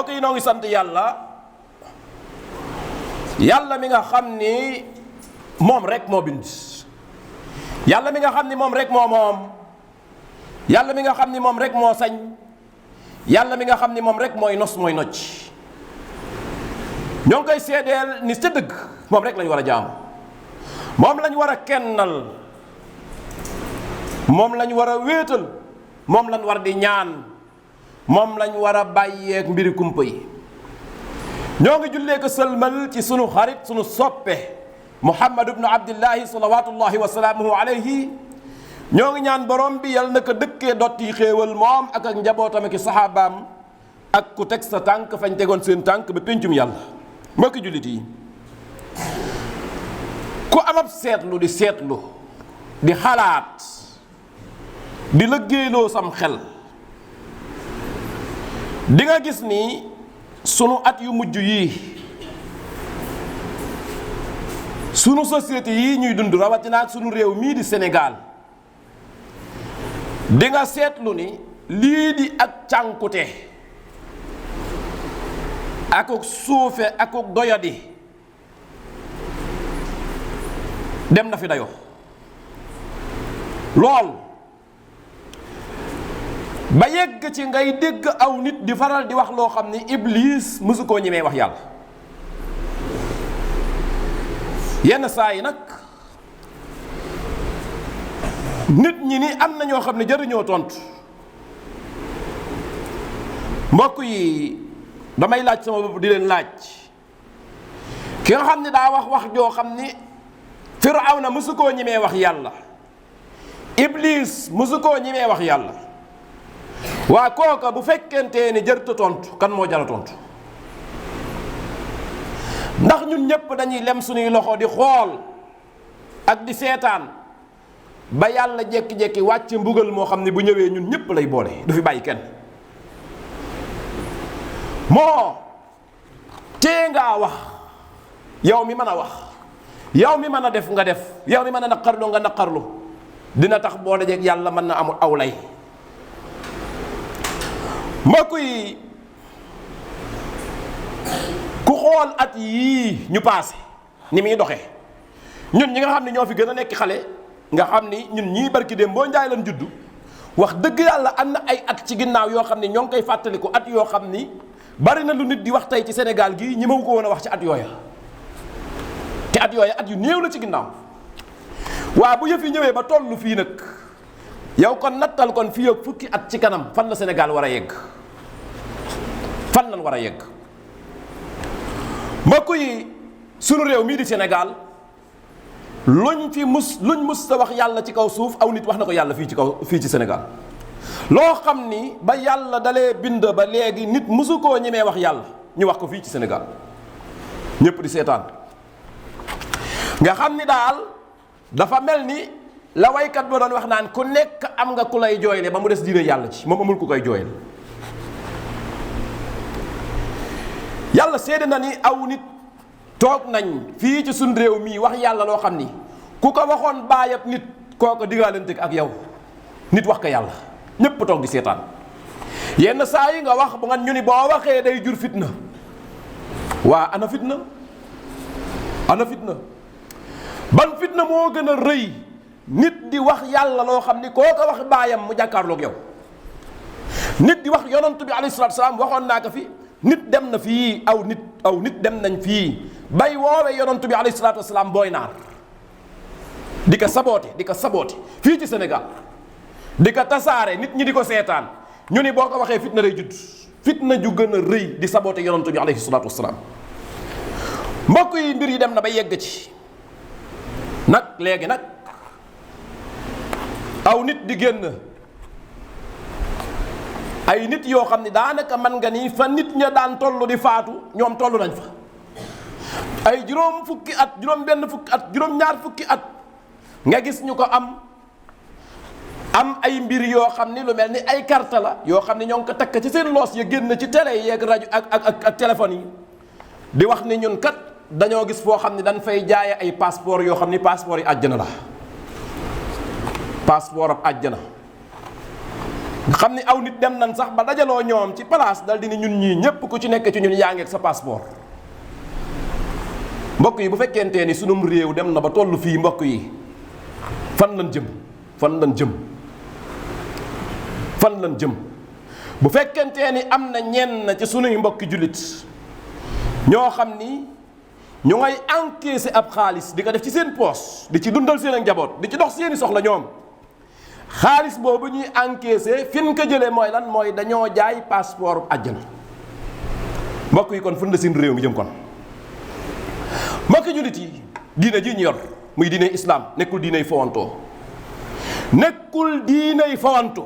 mbokk yi noo ngi sant yàlla mi nga xam ni moom rek moo bind, yàlla mi nga xam ni moom rek moo moom, yàlla mi nga xam ni moom rek moo sañ, yàlla mi nga xam ni moom rek mooy nos mooy nocc. ñoo ngi koy seedeel ni ca dëgg moom rek lañu war a jaamu, moom lañu war a kennal, moom lañu war a wéetal, moom lañu war di ñaan, moom lañu war a bàyyeek mbiri kumpa yi. ñoo ngi jullee ko sëlmal ci sunu xarit sunu soppe Muhammad ibnu Abdillahi salawatullahi wa salaamuhu alayhi. ñoo ngi ñaan borom bi yal na ko dëkkee dotti xéewal moom ak njabootam ak saxaabaam ak ku teg sa tànk fañ tegoon seen tànk ba péncum yàlla. mbokki jullit yi, ku amab seetlu di seetlu di xalaat di lëggéeyloo sam xel di nga gis ni sunu at yu mujj yii sunu société yii ñuy dund rawatina ak sunu réew mii di Sénégal di nga seetlu ni lii di ak cànkute akuk suufe akuk doyadi dem na fi dayo lool ba yegg ci ngay dégg aw nit di faral di wax loo xam ni Iblis mësu koo ñemee wax yàlla. yenn saa yi nag nit ñi ni am na ñoo xam ne jëriñoo tontu. mbokk yi damay laaj sama bopp di leen laaj, ki nga xam ne daa wax joo xam ni Firawna mësu koo ñemee wax yàlla, Iblis mësu koo ñemee wax yàlla, waa kooka bu fekkente ni jërta tontu kan moo jara tontu? ndax ñun ñépp dañuy lem suñuy loxo di xool ak di seetaan ba yàlla jekki-jekki wàcc mbugal moo xam ne bu ñëwee ñun ñépp lay boole, du fi bàyyi kenn? moo tee ngaa wax, yow mi mën a wax, yow mi mën a def nga def, yow mi mën a naqarlu nga naqarlu, dina tax boo dajeek yàlla mën na amul aw lay. mbokk yi, ku xool at yii ñu paase ni muy doxee, ñun ñi nga xam ne ñoo fi gën a nekk xale, nga xam ni ñun ñii barki dem boo njaay lan juddu, wax dëgg yàlla am na ay at ci ginnaaw yoo xam ne ñoo ngi koy fàttaliku, at yoo xam ni bari na lu nit di wax tey ci Sénégal gii ñi ma ko woon a wax ci at yooya, te at yooya at yu néew la ci ginnaaw. waa bu yëf yi ñëwee ba tollu fii nag, yow kon nattal kon fii ak fukki at ci kanam fan la Sénégal war a yegg, fan lañ war a yegg. mbokk yi, sunu réew mii di Sénégal luñ mus sa wax yàlla ci kaw suuf aw nit wax na ko yàlla fii ci Sénégal. loo xam ni ba yàlla dalee bind ba léegi nit musu koo ñemee wax yàlla ñu wax ko fii ci Sénégal, ñépp di seetaan. nga xam ni daal dafa mel ni la waykat ba doon wax naan ku nekk am nga ku lay jooyle ba mu des diine yàlla ci moom amul ku koy jooyle. yàlla seede na ni aw nit toog nañ fii ci suñ réew mii wax yàlla loo xam ni ku ko waxoon baayab nit kooko digaalante ak yow, nit wax ko yàlla ñépp toog di seetaan. yenn saa yi nga wax bu nga ñu ni boo waxee day jur fitna. waa ana fitna? ana fitna? ban fitna moo gën a rëy nit di wax yàlla loo xam ni koo ko wax baayam mu jàkkaarloog yow? nit di wax yonantu bi alayhi salaatu salaam, waxoon naa ko fi, nit dem na fii aw nit dem nañ fii bay woowee yonantu bi alayhi salaatu salaam booy naar, di ko saboote fii ci Sénégal, di ko tasaare nit ñi di ko seetaan. ñu ni boo ko waxee fitna day judd, fitna ju gën a rëy di saboote yonantu bi alayhi salaatu salaam. mbokk yi, mbir yi dem na ba yegg ci nag léegi nag aw nit di génn, ay nit yoo xam ne daanaka man nga ni fa nit ña daan toll di faatu ñoom toll nañ fa. ay juróom fukki at, juróom benn fukki at, juróom ñaar fukki at nga gis ñu ko am ay mbir yoo xam ni lu mel ni ay carte la yoo xam ne ñoo ngi ko takk ci seen loos ya génn ci télé yeeg rajo ak téléphone yi di wax ni ñun kat dañoo gis foo xam ne dañ fay jaaye ay passeport yoo xam ni passeport yi àjjana la, passeport ab àjjana. nga xam ni aw nit dem nañ sax ba dajaloo ñoom ci place dal di ni ñun ñii ñépp ku ci nekk ci ñun yaa ngi ak sa passeport. mbokk yi bu fekkentee ni sunum réew dem na ba toll fii mbokk yi fan lañ jëm fan lañ jëm fan lañ jëm bu fekkentee ni am na ñenn ci sunuy mbokki jullit ñoo xam ni ñu ngay encaissé ab xaalis di ko def ci seen poos di ci dundal seen ak njaboot di ci dox seeni soxla ñoom xaalis boobu ñuy encaissé fi ñu ko jëlee mooy lan mooy dañoo jaay passeport àjjana. mbokk yi kon fu la seen réew mi jëm kon mbokki jullit yi diine ji ñu yor muy diine islam nekkul diiney fawantoo nekkul diiney fawanto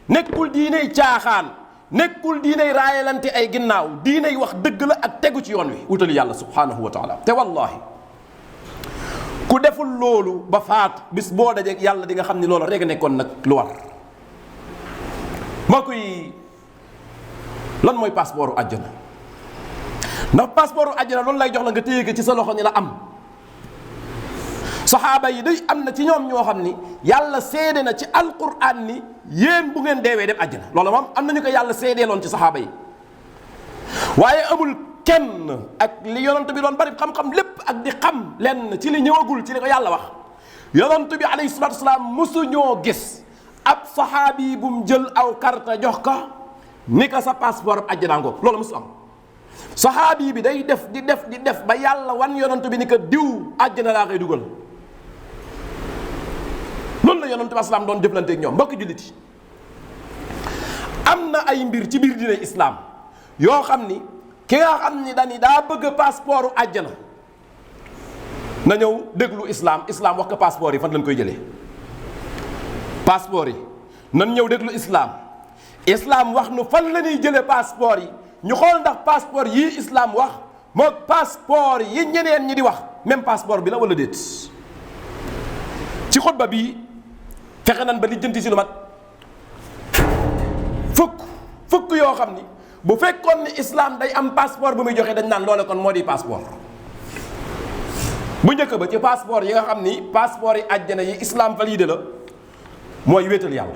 nekkul diiney caaxaan nekkul diiney raayalante ay ginnaaw diiney wax dëgg la ak tegu ci yoon wi wutali yàlla subhanahu wa taala. te wallahi ku deful loolu ba faatu bis boo dajeeg yàlla di nga xam ni loolu rek nekkoon nag lu war. mbokk yi lan mooy passeport àjjana ndax passeport àjjana loolu lay jox la nga téye ko ci sa loxo ni la am. saxaaba yi day am na ci ñoom ñoo xam ni yàlla seede na ci alquran ni yéen bu ngeen deewee dem àjjana loolu moom am nañu ko yàlla seedeeloon ci saxaaba yi waaye amul kenn ak li yonent bi doon bari xam-xam lépp ak di xam lenn ci li ñëwagul ci li ko yàlla wax yonent bi alayhi salaatu wasalaam mosu ñoo gis ab saxaabi bu mu jël aw karta jox ko ni ko sa passeport ab àjjana ngoog loolu mosu am. saxaabi bi day def di def ba yàlla wan yonent bi ni ko diw àjjana laa koy dugal. loolu la yonent bi islaam doon jëflanteeg ñoom mbokki jullit yi am na ay mbir ci biir diine islaam yoo xam ni ki nga xam ni dañi daa bëgg passeport àjjana na ñëw déglu islaam wax ko passeport yi fan lañ koy jëlee. passeport yi nan ñëw déglu islaam wax nu fan la ñuy jëlee passeport yi ñu xool ndax passeport yi islaam wax moo passeport yi ñeneen ñi di wax même passeport bi la wala déet. ci xutba bii fexe nan ba lijjanti si lu mat fukk yoo xam ni bu fekkoon ni islam day am passeport bu muy joxe dañ naan loole kon moo di passeport. bu njëkk ba ci passeport yi nga xam ni passeport yi àjjana yi islam validé la mooy wéetal yàlla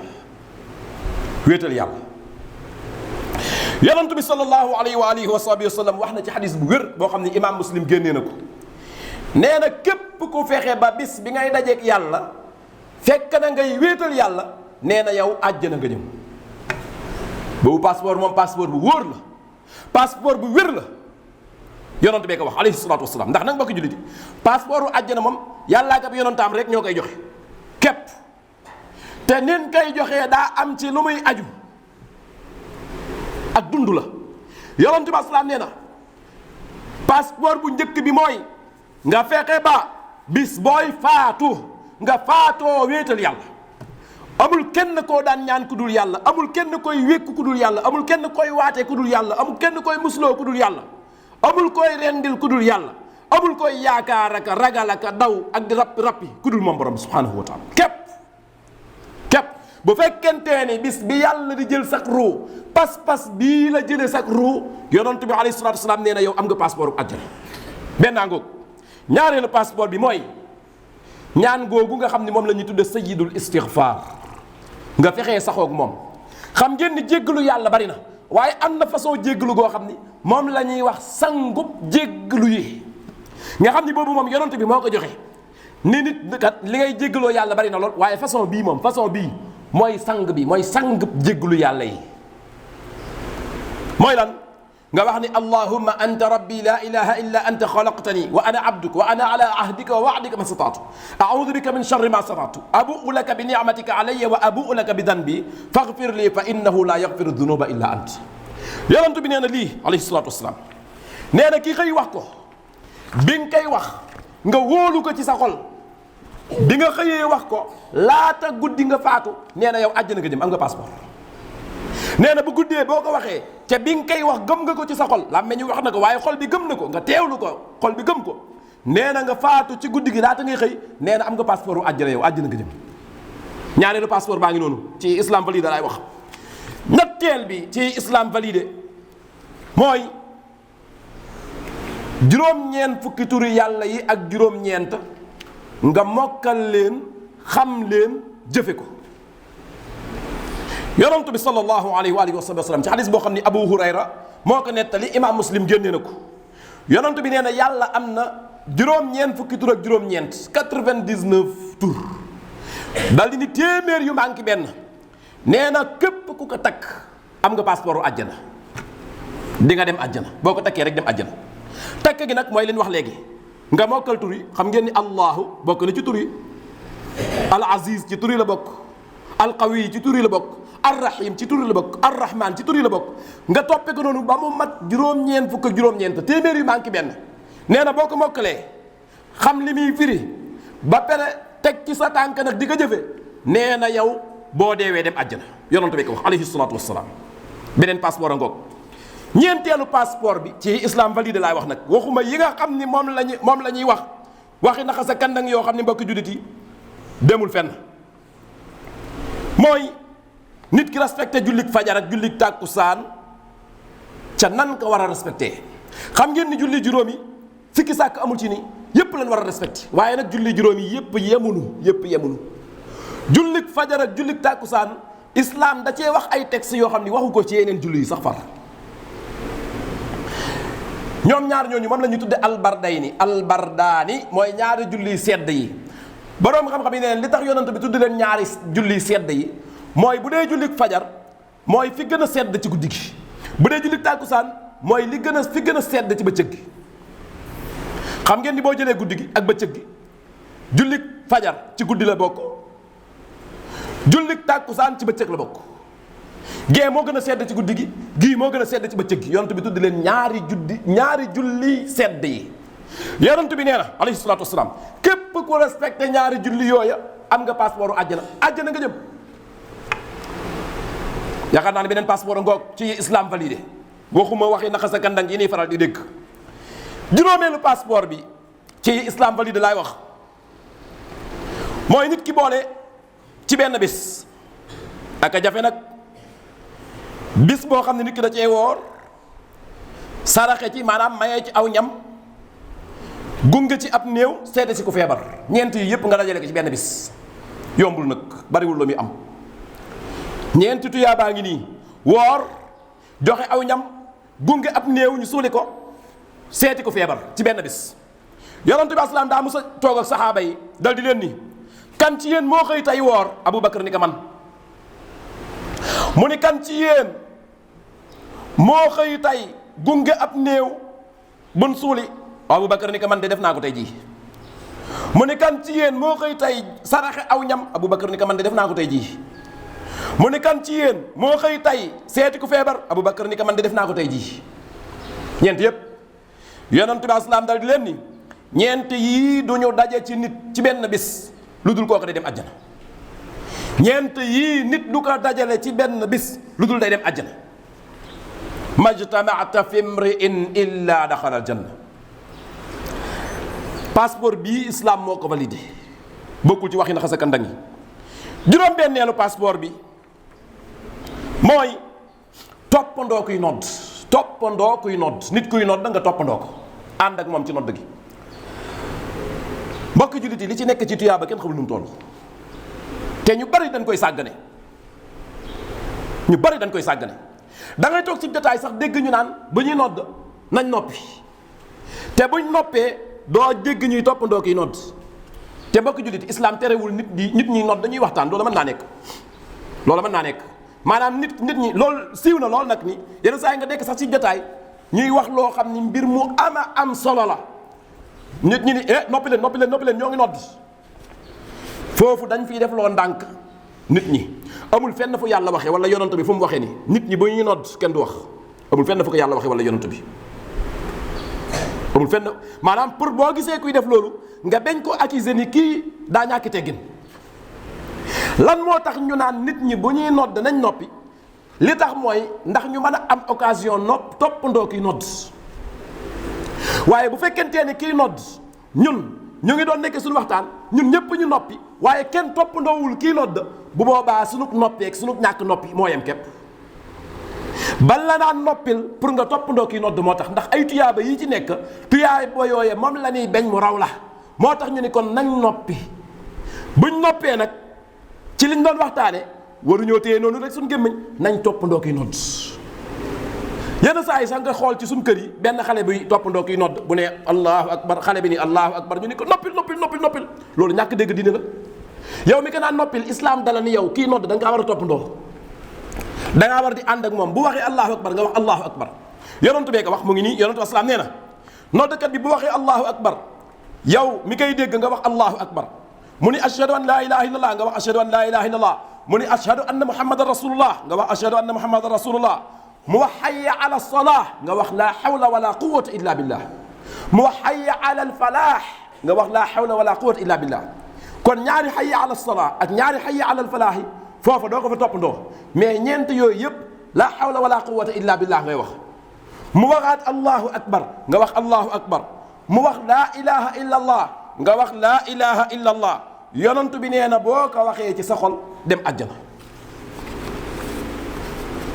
yonent bi sallallahu alayhi wa alihi wa sahbihi wa sallam wax na ci xadis bu wér boo xam ni imaam muslim génnee na ko nee na képp ku fexe ba bis bi ngay dajeeg yàlla fekk na ngay wéetal yàlla nee na yow àjjana nga jëm. boobu passeport moom passeport bu wóor la passeport bu wér la yonent bee ko wax alayhi salaatu wasalaam ndax nag mbokk jullit yi passeport bu àjjana moom yàllaa ak yonentam rek ñoo koy joxe képp te nin koy joxee daa am ci lu muy aju ak dund la yonent bi asalaam nee na passeport bu njëkk bi mooy nga fexe ba bis booy faatu nga faatoo wéetal yàlla. amul kenn koo daan ñaan ku dul yàlla amul kenn koy wékku ku dul yàlla amul kenn koy waate ku dul yàlla amul kenn koy musloo ku dul yàlla amul koy rendil ku dul yàlla amul koy yaakaar aka ragal aka daw ak di rappi ku dul moom borom subhanahu wa taala képp bu fekkentee ni bis bi yàlla di jël sak ruu pas-pas bii la jëlee sak ruu yonent bi alayhi salaatu wasalaam nee na yow am nga passeport bu àjjana benn ngoog ñaareelu passeport bi mooy ñaan googu nga xam ne moom la ñuy tudde sayyidul istighfar nga fexee saxoog moom xam ngeen ni jéggalu yàlla bari na waaye am na façon jéggalu goo xam ni moom la ñuy wax sangub jéggalu yi nga xam ni boobu moom yonent bi moo ko joxe ni nit kat li ngay jéggaloo yàlla bari na lool waaye façon bii mooy sangub jéggalu yàlla yi mooy lan nga wax ni allahumma anta rabbi la ilaha illa anta xalaqtani wa ana abduka wa ana ala ahdika wa wa'dika ma stata'tu a'udhu bika min sharri ma sana'tu abu'u laka bi ni'matika alayya wa abu'u laka bi dhanbi faghfir li fa innahu la yaghfiru dhunuba illa ant. yonent bi nee na lii alayhi salatu wassalam nee na kii xëy wax ko bi nga koy wax nga wóolu ko ci sa xol bi nga xëyee wax ko laata guddi nga faatu nee na yow àjjana nga jëm am nga passeport. nee na bu guddee boo ko waxee te bi nga koy wax gëm nga ko ci sa xol làmmiñ ñu wax na ko waaye xol bi gëm na ko nga teewlu ko xol bi gëm ko nee na nga faatu ci guddi gi laata ngay xëy nee na am nga passeport bu àjjana yow àjjana nga jëm. ñaareelu passeport baa ngi noonu ci islam validé laay wax. ñetteel bi ci islam validé mooy juróom-ñeent fukki turi yàlla yi ak juróom-ñeent nga mokkal leen xam leen jëfe ko. yonent bi sallallahu alayhi wa alihi wa sallam ci xadis boo xam ni Abu Hurayra moo ko nettali imaam Muslim génnee na ko yonent bi nee na yàlla am na juróom-ñeent fukki tur ak juróom-ñeent 99 tur dal di ni téeméer yu manqué benn nee na képp ku ko takk am nga passeport àjjana di nga dem àjjana boo ko takkee rek dem àjjana takk gi nag mooy leen wax léegi nga mokkal tur yi xam ngeen ni Allahu bokk na ci tur yi al aziz ci tur yi la bokk al qawi ci tur yi la bokk arrahim ci tur yi la bokk arrahman ci tur yi la bokk nga toppe ko noonu ba mu mat juróom-ñeent fukk ak juróom-ñeent téeméer yu manqué benn nee na boo ko mokkalee xam li muy firi ba pare teg ci sa tànk nag di ko jëfe nee na yow boo deewee dem àjjana yonent bi ko wax alayhi salaatu wassalaam beneen passeport a ngoog ñeenteelu passeport bi ci islam validé laay wax nag waxuma yi nga xam ni moom la ñuy wax waxi naxa sa kandang yoo xam ni mbokki jullit yi demul fenn mooy nit ki respecté jullik fajar ak jullik tàkkusaan ca nan ko war a respecté xam ngeen ni julli juróomi sikki sàkk amul ci ni yépp lañ war a respecté waaye nag julli juróomi yépp yemunu jullik fajar ak jullik tàkkusaan islam da cee wax ay textes yoo xam ni waxu ko ci yeneen julli yi sax far ñoom ñaar ñooñu moom la ñu tudde albardaani mooy ñaari julli sedd yi boroom xam-xam yi neen li tax yonent bi tudd leen ñaari julli sedd yi mooy bu dee jullik fajar mooy fi gën a sedd ci guddi gi bu dee jullik tàkkusaan mooy fi gën a sedd ci bëccëg gi xam ngeen ni boo jëlee guddi gi ak bëccëg gi jullik fajar ci guddi la bokk jullik tàkkusaan ci bëccëg la bokk gee moo gën a sedd ci guddi gi gii moo gën a sedd ci bëccëg gi yonent bi tudd leen ñaari julli sedd yi yonent bi nee na alayhi salaatu wasalaam képp ku respecté ñaari julli yooya am nga passeport àjjana nga jëm yaakaar naa ne beneen passeport a ngoog ci islam validé waxuma waxi naxa sa kandang yi nii faral di dégg juróomeelu passeport bi ci islam validé laay wax mooy nit ki boole ci benn bis ak a jafe nag bis boo xam ne nit ki da cee woor saraxe ci maanaam mayee ci aw ñam gunge ci ab néew seete si ku feebar ñeent yi yépp nga dajale ko ci benn bis yombul nag bariwul lu muy am ñeenti tuyaa baa ngi nii woor joxe aw ñam gunge ab néew ñu suuli ko seeti ko feebar ci benn bis yonent bi asalaam daa musa toog ak saxaaba yi dal di leen ni kan ci yéen moo xëy tey woor Aboubacar ni ko man mu ni kan ci yéen moo xëy tey gunge ab néew bun suuli Aboubacar ni ko man de def naa ko tey jii mu ni kan ci yéen moo xëy tey saraxe aw ñam Aboubacar ni ko man de def naa ko tey jii mu ni kan ci yéen moo xëy tey seeti ku feebar Aboubacar ni ko man de def naa ko tey jii ñeent yépp yonent bi asalaam dal di leen ni ñeent yii du ñu daje ci nit ci benn bis lu dul kooku day dem àjjana ñeent yii nit du ko dajale ci benn bis lu dul day dem àjjana majtamaata fi mri'in illa daxala aljanna passeport bii islam moo ko validé bokkul ci waxi naxa sa kandang yi juróom-benneelu passeport bi mooy toppandoo kuy nodd nit kuy nodd da nga toppandoo ko ànd ak moom ci nodd gi mbokk jullit yi li ci nekk ci tuyaaba kenn xamul nu mu toll te ñu bari dañ koy sàggane da ngay toog ci jotaay sax dégg ñu naan ba ñuy nodd nañ noppi te buñ noppee doo dégg ñuy toppandoo kiy nodd te mbokk jullit islam terewul nit ñi nodd dañuy waxtaan loolu mën naa nekk maanaam nit ñi loolu siiw na lool nag ni yenn saa yi nga dekk sax ci jotaay ñuy wax loo xam ni mbir mu am solo la nit ñi ni noppi leen ñoo ngi nodd foofu dañ fiy def loo ndànk nit ñi amul fenn fu yàlla waxee wala yonent bi fu mu waxee ni nit ñi ba ñuy nodd kenn du wax amul fenn fu ko yàlla waxee wala yonent bi amul fenn maanaam pour boo gisee kuy def loolu nga bañ ko accuser ni kii daa ñàkki teggin lan moo tax ñu naan nit ñi bu ñuy nodd nañ noppi li tax mooy ndax ñu mën a am occasion toppandoo kiy nodd waaye bu fekkentee ni kiy nodd ñun ñu ngi doon nekk suñu waxtaan ñun ñëpp ñu noppi waaye kenn toppandoowul kii nodd bu boobaa sunu noppi ak sunu ñàkk noppi moo yem képp bal la naan noppil pour nga toppandoo kii nodd moo tax ndax ay tuyaaba yi ci nekk tuyaaba yooye moom la ñuy bañ mu raw la moo tax ñu ni kon nañ noppi buñ noppee nag ci liñ doon waxtaane waruñoo téye noonu rek suñ gémmiñ nañ toppandoo kiy nodd. yenn saa yi sax nga xool ci suñ kër yi benn xale bi toppandoo kiy nodd bu ne allahu akbar xale bi ni allahu akbar ñu ni ko noppil loolu ñàkk dégg diine la. yow mi ko naan noppil islam dala ni yow kii nodd da nga war a toppandoo, da ngaa war di ànd ak moom bu waxee allahu akbar nga wax allahu akbar. yonentu bee ko wax mu ngi nii yonentu asalaam nee na noddkat bi bu waxee allahu akbar yow mi koy dégg nga wax allahu akbar. mu ni ashhadu an laa ilaha illallah nga wax ashhadu an laa ilaha illallah. mu ni ashhadu anna muhammadan rasulullah nga wax ashhadu anna muhammadan rasulullah. mu wax hayya ala salah nga wax laa hawla wala quwwata illa billah. mu wax hayya ala al falah nga wax laa hawla wala quwwata illa billah. kon ñaari hayya ala salah ak ñaari hayya ala al falah yi foofa doo ko fa toppandoo, mais ñeent yooyu yëpp laa hawla wala quwwata illa billah ngay wax. mu waxaat allahu akbar nga wax allahu akbar. mu wax laa ilaha illa allah nga wax laa ilaha illa allah. yonent bi nee na boo ko waxee ci sa xol dem àjjana.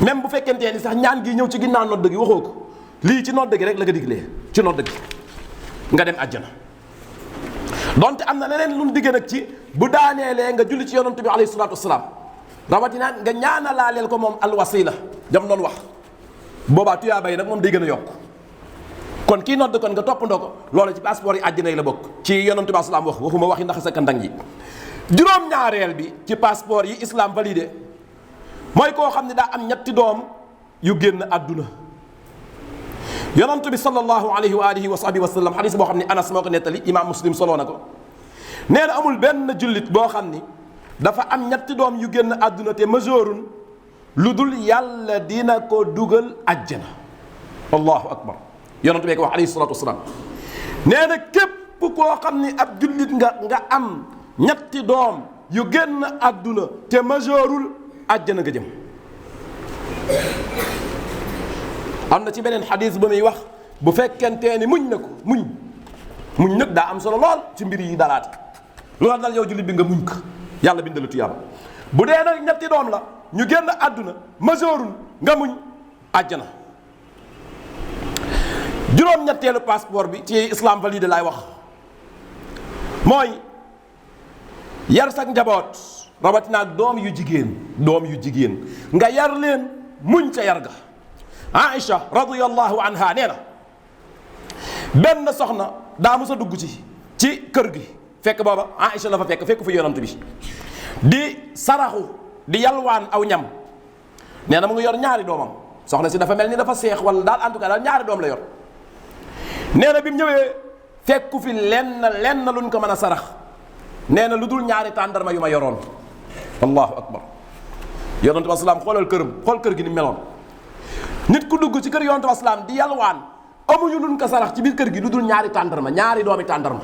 même bu fekkentee ni sax ñaan gi ñëw ci ginnaaw nodd gi waxoo ko, lii ci nodd gi rek la ko diglee, ci nodd gi nga dem àjjana. donte am na leneen lu mu diggee nag ci bu daaneelee nga julli ci yonent bi alayhi salaatu wasalaam, rawatina nga ñaanalaaleel ko moom alwasila jam doon wax, boobaa tuyaaba yi nag moom day gën a yokk. kon kii nodd kon nga toppandoo ko, loolu ci passeport yi àjjana yi la bokk ci yonent bi asalaam wax, waxuma waxi ndax sa kandang yi. juróom-ñaareel bi ci passeport yi islam validé mooy koo xam ne daa am ñetti doom yu génn àdduna. yonent bi sallallahu alayhi wa alihi wa sahbihi wa sallam xadis boo xam ne Anas moo ko nettali, imaam Muslim soloo na ko, nee na amul benn jullit boo xam ni dafa am ñetti doom yu génn àdduna te majeurun lu dul yàlla dina ko dugal àjjana. allahu akbar. yonent bi ko wax alayhi salatu wasalaam, nee na képp koo xam ni ab jullit nga am ñetti doom yu génn àdduna te majeurul àjjana nga jëm. am na ci beneen xadis ba muy wax bu fekkentee ni muñ na ko muñ nag daa am solo lool ci mbir yi dalaate. lu la dal yow jullit bi nga muñ ko, yàlla bindalu tuyaaba. bu dee nag ñetti doom la ñu génn àdduna majeurul nga muñ àjjana. juróom-ñetteelu passeport bi ci islam validé laay wax mooy yar sak njaboot, rawatina ak doom yu jigéen nga yar leen muñ ca yar ga. Aïcha radiyallahu anha nee na benn soxna daa mës a dugg ci kër gi, fekk booba Aïcha la fa fekk fa yonant bi di saraxu di yalwaan aw ñam. nee na mu ngi yor ñaari doomam, soxna si dafa mel ni dafa seex wala daal en tout cas daal ñaari doom la yor. nee na bi mu ñëwee fekku fi lenn luñ ko mën a sarax, nee na lu dul ñaari tàndarma yu ma yoroon. allahu akbar. yonent bi asalaam xool kër gi ni meloon. nit ku dugg ci kër yonent bi asalaam di yalwaan amuñu luñ ko sarax ci biir kër gi lu dul ñaari tàndarma, ñaari doomi tàndarma.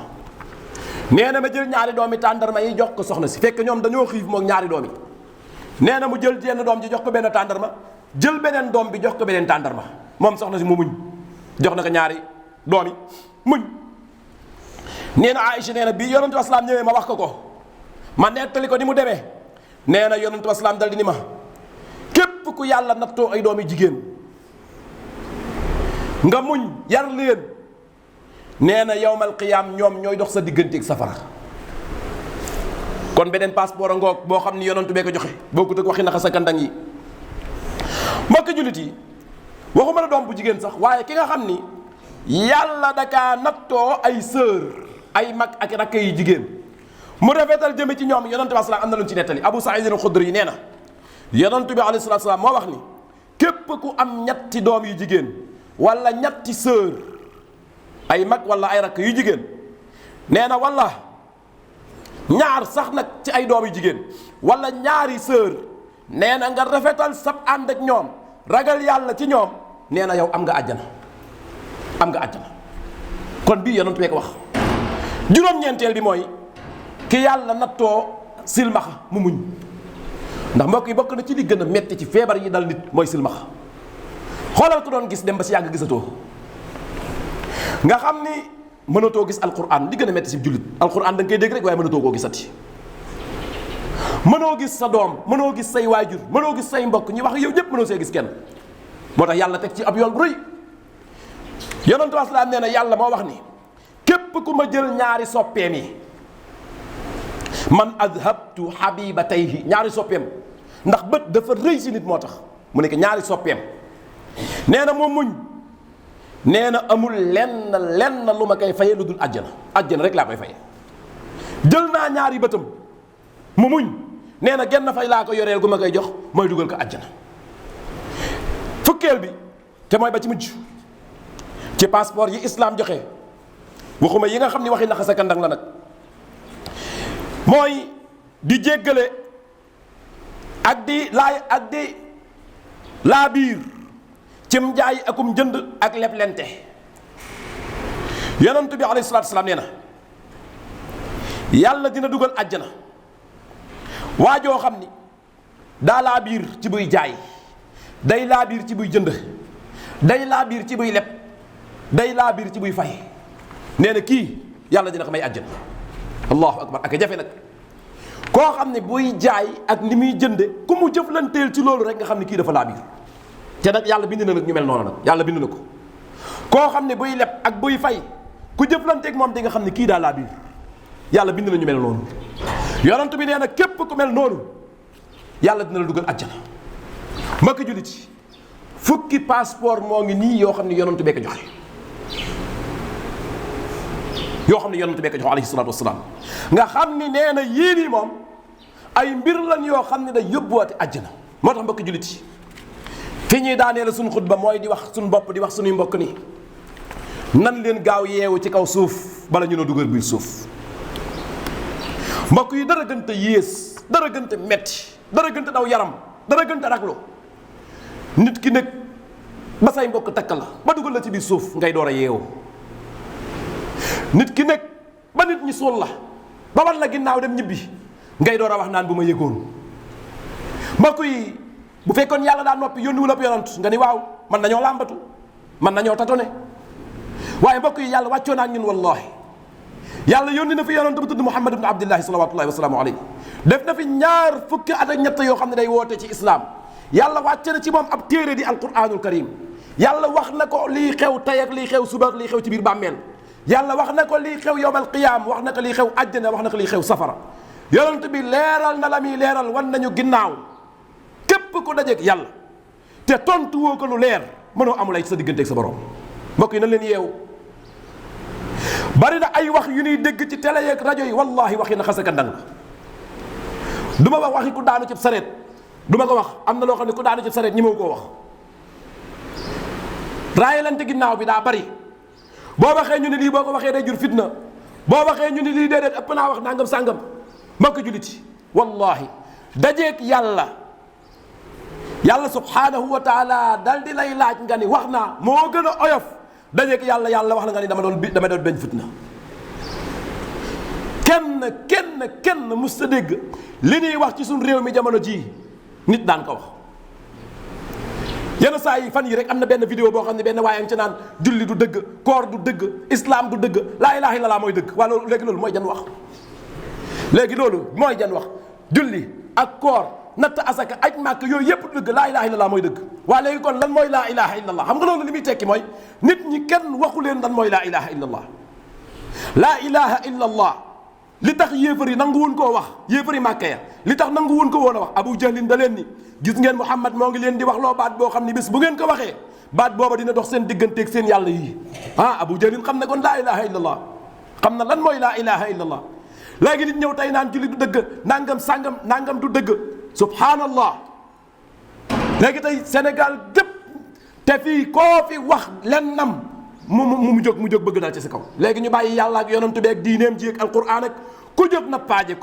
nee na ma jël ñaari doomi tàndarma yi jox ko soxna si, fekk ñoom dañoo xiif moom ñaari doom yi. nee na mu jël jenn doom ji jox ko benn tàndarma, jël beneen doom bi jox ko beneen tàndarma, moom soxna si mu muñ jox na ko ñaari doom yi muñ. nee na Aïcha nee na bii yonentu asalaam ñëwee ma wax ko ma nettali ko ni mu demee. nee na yonentu asalaam dal di ni ma képp ku yàlla nattoo ay doomi jigéen nga muñ yar leen, nee na yawmal qiyaam ñoom ñooy dox sa digganteeg safara. kon beneen passeport a ngoog boo xam ni yonentu bee ko joxe, bokkut ak waxi naxa sa kandang yi. mbokk jullit yi, waxuma la doom bu jigéen sax, waaye ki nga xam ni yàlla dakaa nattoo ay sœur, ay mag ak rakk yi jigéen, mu rafetal jëme ci ñoom. yonent bi asalaam am na lu ñu ci nettali. Abu Saïd al-Xudri yi nee na yonent bi alayhi salaatu salaam moo wax ni képp ku am ñetti doom yu jigéen wala ñetti sœur, ay mag wala ay rakk yu jigéen, nee na wala ñaar sax nag ci ay doom yu jigéen wala ñaari sœur, nee na nga rafetal sab ànd ak ñoom, ragal yàlla ci ñoom, nee na yow am nga àjjana. kon bii yonent bee ko wax. juróom-ñeenteel bi mooy ki yàlla nattoo silmaxa mu muñ. ndax mbokk yi bokk na ci li gën a metti ci feebar yi dal nit mooy silmaxa. xoolal ko doon gis dem ba si yàgg gisatoo, nga xam ni mënatoo gis alquran. li gën a metti si jullit alquran da nga koy dégg rek waaye mënatoo koo gisati. mënoo gis sa doom, mënoo gis say waajur, mënoo gis say mbokk ñi wax yow ñëpp mënoo see gis kenn. moo tax yàlla teg ci ab yoon bu rëy. yonentu asalaam nee na yàlla moo wax ni képp ku ma jël ñaari soppeem yi, man adhabtu habibatayhi, ñaari soppeem ndax bët dafa rëy si nit moo tax mu nekk ñaari soppeem nee na moom muñ nee na amul lenn lu ma koy faye lu dul àjjana rek laa koy faye jël naa ñaari bëtam mu muñ nee na genn fay laa ko yoreel gu ma koy jox mooy dugal ko àjjana. fukkeel bi te mooy ba ci mujj ci passeport yi islam joxe waxuma yi nga xam ni waxi naxa sa kandang la nag mooy di jéggale ak di laa biir cim jaay akum jënd ak leblente. yonent bi alayhi salaatu salaam nee na yàlla dina dugal àjjana waajoo xam ni daa laa biir ci buy jaay, day laa biir ci buy jënd, day laa biir ci buy leb, day laa biir ci buy fay. nee na kii yàlla dina ko may àjjana. allahu akbar ak a jafe nag koo xam ne buy jaay ak ni muy jënde ku mu jëflanteel ci loolu rek nga xam ne kii dafa laa biir. te nag yàlla bind na nag ñu mel noonu nag yàlla bind na ko. koo xam ne buy leb ak buy fay ku jëflanteeg moom di nga xam ne kii daa laa biir. yàlla bind na ñu mel noonu. yonent bi nee na képp ku mel noonu yàlla dina la dugal àjjana. mbokki jullit yi fukki passeport moo ngi nii yoo xam ne yonent bee ko joxe. yoo xam ne yonent bee ko joxe alayhi salaatu wasalaam nga xam ni nee na yii nii moom ay mbir lan yoo xam ne day yóbbuwaate àjjana. moo tax mbokki jullit yi fi ñuy daanee la suñu xutba mooy di wax suñu bopp di wax suñuy mbokk nii nan leen gaaw yeewu ci kaw suuf bala ñu ne dugal biir suuf. mbokk yi dara gën te yées, dara gën te metti, dara gën te daw yaram, dara gën te raglu nit ki nekk ba say mbokk takk la ba dugal la ci biir suuf ngay door a yeewu. nit ki nekk ba nit ñi suul la ba war la ginnaaw dem ñibbi ngay door a wax naan bu ma yëgoon. mbokk yi bu fekkoon yàlla daa noppi yónniwul ab yonant nga ni waaw man nañoo làmbatu man nañoo tatone waaye mbokk yi yàlla wàccoo naa ak ñun wallahi. yàlla yónni na fi yonent bu tudd Muhammad ibn Abdillahi salawatullahi wa salaamu alayhi def na fi ñaar fukki at ak ñett yoo xam ne day woote ci islam. yàlla wàcce na ci moom ab téere di alquranul karim. yàlla wax na ko lii xew tey ak lii xew suba ak lii xew ci biir bàmmeel. yàlla wax na ko lii xew yowmal qiyaam, wax na ko lii xew àjjana, wax na ko lii xew safara. yonent bi leeral na la muy leeral wan nañu ginnaaw képp ku dajeeg yàlla te tontu woo ko lu leer mënoo amul ay sa digganteeg sa borom. mbokk yi nañ leen yeewu. bari na ay wax yu ñuy dégg ci télé yeeg rajo yi wallahi waxi na xasaka ndang la. du ma wax waxi ku daanu ci sareet du ma ko wax. am na loo xam ne ku daanu ci sareet ñi ma koo wax. raayalante ginnaaw bi daa bari. boo waxee ñu ne lii boo ko waxee day jur fitna, boo waxee ñu ne lii déedéet ëpp naa wax nangam sàngam. mbokk jullit yi wallahi dajeeg yàlla subhanahu wa taala dal di lay laaj nga ni wax naa moo gën a oyof dajeeg yàlla wax la nga ni dama doon bañ fitna. kenn mus ta dégg li ñuy wax ci suñ réew mi jamono jii nit daan ko wax. yenn saa yi fan yi rek am na benn vidéo boo xam ne benn waaye ci naan julli du dëgg, koor du dëgg, islam du dëgg, laa ilaha illallah mooy dëgg. waa loolu léegi loolu mooy jan wax. léegi loolu mooy jan wax julli ak koor natt asaka aj màkk yooyu yëpp dëgg, laa ilaha illallah mooy dëgg. waa léegi kon lan mooy laa ilaha illallah? xam nga loolu li muy tekki mooy nit ñi kenn waxu leen lan mooy laa ilaha illallah. laa ilaha illallah li tax yéefar yi nangu woon koo wax, yéefar yi màkka ya li tax nangu woon ko woon a wax, Abu Jahlin da leen ni gis ngeen Muhammad moo ngi leen di wax loo baat boo xam ni bés bu ngeen ko waxee baat booba dina dox seen digganteeg seen yàlla yi. Abu Jahlin xam ne kon laa ilaha illallah, xam na lan mooy laa ilaha illallah. léegi nit ñëw tey naan julli du dëgg, nangam sàngam nangam du dëgg, subhanallah. léegi tey Sénégal gépp te fii koo fi wax lennam mu jóg bëgg dal ci sa kaw. léegi ñu bàyyi yàlla ak yonantu bi ak diineem ji ak alquran ak ku jóg nappaaje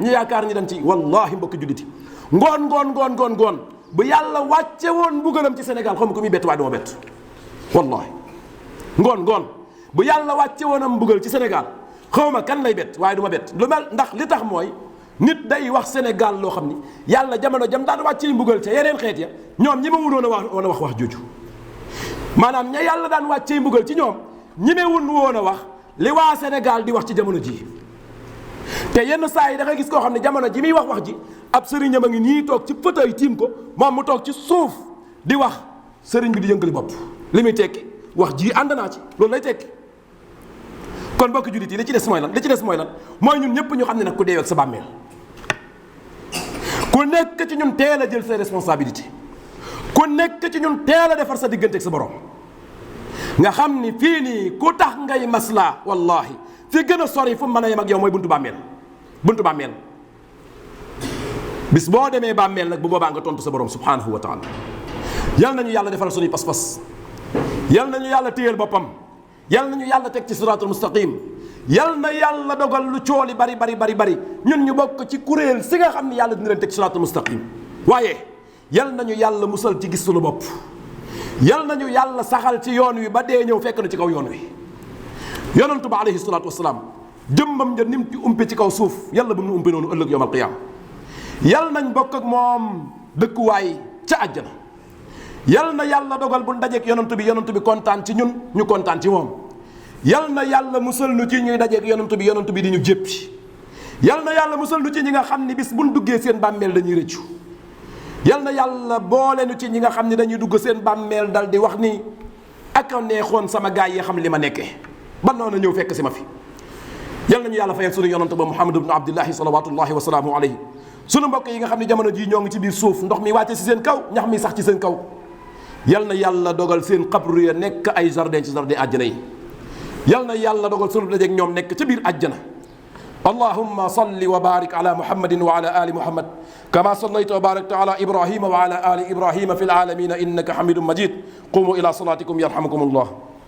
ñu yaakaar ñi dañ ci wallahi mbokk julliti ngoon bu yàlla wàcce woon mbugalam ci Sénégal xam ko muy bett waaye duma bett wallahi. ngoon bu yàlla wàcce woon am mbugal ci Sénégal xawma kan lay bett waaye du ma bett lu mel ndax li tax mooy nit day wax Sénégal loo xam ni yàlla jamono jam daan wàccee mbugal ca yeneen xeet ya ñoom ñi ma wuloon a wax jooju. maanaam ña yàlla daan wàccee mbugal ci ñoom ñi ne wun woon a wax li waa Sénégal di wax ci jamono ji. te yenn saa yi da ngay gis koo xam ne jamono ji muy wax ji ab sëriñam a ngi nii toog ci fauteuil tiim ko moom mu toog ci suuf di wax sëriñ bi di yëngali bopp. li muy tekki wax ji ànd naa ci loolu lay tekki. kon mbokk jullit yi li ci des mooy lan mooy ñun ñëpp ñu xam ne nag ku deewee ak sa bàmmeel ku nekk ci ñun teel a jël say responsabilité ku nekk ci ñun teel a defar sa diggante ak sa borom nga xam ni fii nii ku tax ngay maslaa wallahi fi gën a sori fu mu mën a yem ak yow mooy buntu bàmmeel buntu bàmmeel bis boo demee bàmmeel nag bu boobaa nga tontu sa borom subhanahu wa taala yal nañu yàlla defal suñuy pas-pas yal nañu yàlla téyel boppam yal nañu yàlla teg ci siraatul mustaqim yal na yàlla dogal lu cooli bari ñun ñu bokk ci kuréel si nga xam ni yàlla dina leen teg siraatul mustaqim waaye yal nañu yàlla musal ci gis suñu bopp yal nañu yàlla saxal ci yoon wi ba dee ñëw fekk na ci kaw yoon wi yonentu ba alayhi salaatu wasalaam jëmmam ja nim ci umpe ci kaw suuf yàlla bu mu umpe noonu ëllëg yawmal qiyaama yal nañ bokk ak moom dëkkuwaay ca àjjana yal na yàlla dogal bu dajeek yonent bi kontaan ci ñun ñu kontaan ci moom yal na yàlla musal nu ci ñuy dajeek yonent bi di ñu jéppi yal na yàlla musal nu ci ñi nga xam ni bis buñ duggee seen bàmmeel dañuy rëccu yal na yàlla boole nu ci ñi nga xam ni dañuy dugg seen bàmmeel dal di wax ni ak a neexoon sama gaay yi xam li ma nekkee ba noonu ñëw fekk si ma fi yal nañu yàlla fayal sunu yonent ba Muhammad ibn Abdillahi salawatullahi wa salaamu alayhi sunu mbokk yi nga xam ne jamono jii ñoo ngi ci biir suuf ndox mi wàcce ci seen kaw ñax mi sax ci seen kaw yal na yàlla dogal seen xabru ya nekk ay jardin ci jardin àjjana yi yal na yàlla dogal sunu dajeeg ñoom nekk ca biir àjjana allahumma salli wa barik ala muhammadin wa ala ali muhammad kama sallayta wa barakta ala ibrahima wa ala ali ibrahima fi alalamina innaka hamidun majid qumu ila salatikum yarhamukum allah